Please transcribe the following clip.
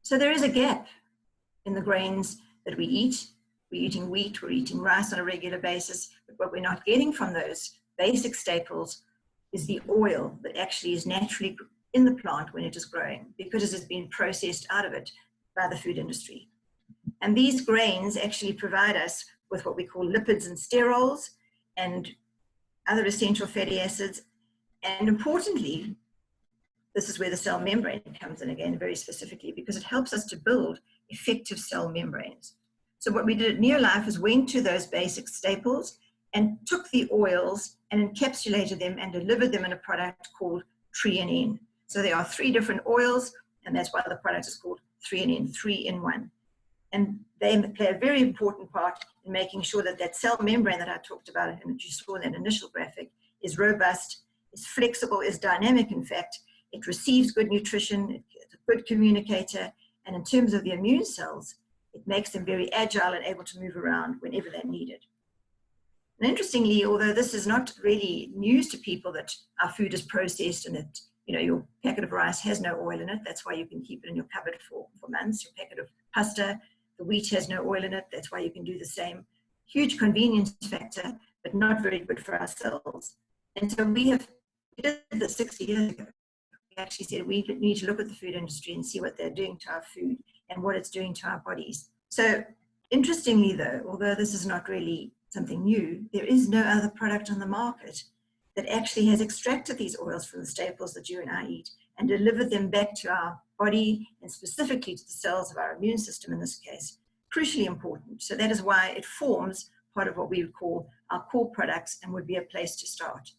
So there is a gap in the grains that we eat. We're eating wheat, we're eating rice on a regular basis, but what we're not getting from those basic staples is the oil that actually is naturally in the plant when it is growing, because it has been processed out of it by the food industry. And these grains actually provide us with what we call lipids and sterols and other essential fatty acids. And importantly, this is where the cell membrane comes in again very specifically, because it helps us to build effective cell membranes. So what we did at NeoLife is went to those basic staples and took the oils and encapsulated them and delivered them in a product called Tre-en-en. So there are 3 different oils, and that's why the product is called Tre-en-en, 3-in-1. And they play a very important part in making sure that that cell membrane that I talked about and that you saw in that initial graphic is robust, is flexible, is dynamic. In fact, it receives good nutrition, it's a good communicator, and in terms of the immune cells, it makes them very agile and able to move around whenever they're needed. And interestingly, although this is not really news to people that our food is processed and that, you know, your packet of rice has no oil in it, that's why you can keep it in your cupboard for months. Your packet of pasta, the wheat has no oil in it, that's why you can do the same. Huge convenience factor, but not very good for our cells. And so we did this 60 years ago. We actually said we need to look at the food industry and see what they're doing to our food and what it's doing to our bodies. So interestingly though, although this is not really something new, there is no other product on the market that actually has extracted these oils from the staples that you and I eat and delivered them back to our body and specifically to the cells of our immune system in this case. Crucially important. So that is why it forms part of what we would call our core products and would be a place to start.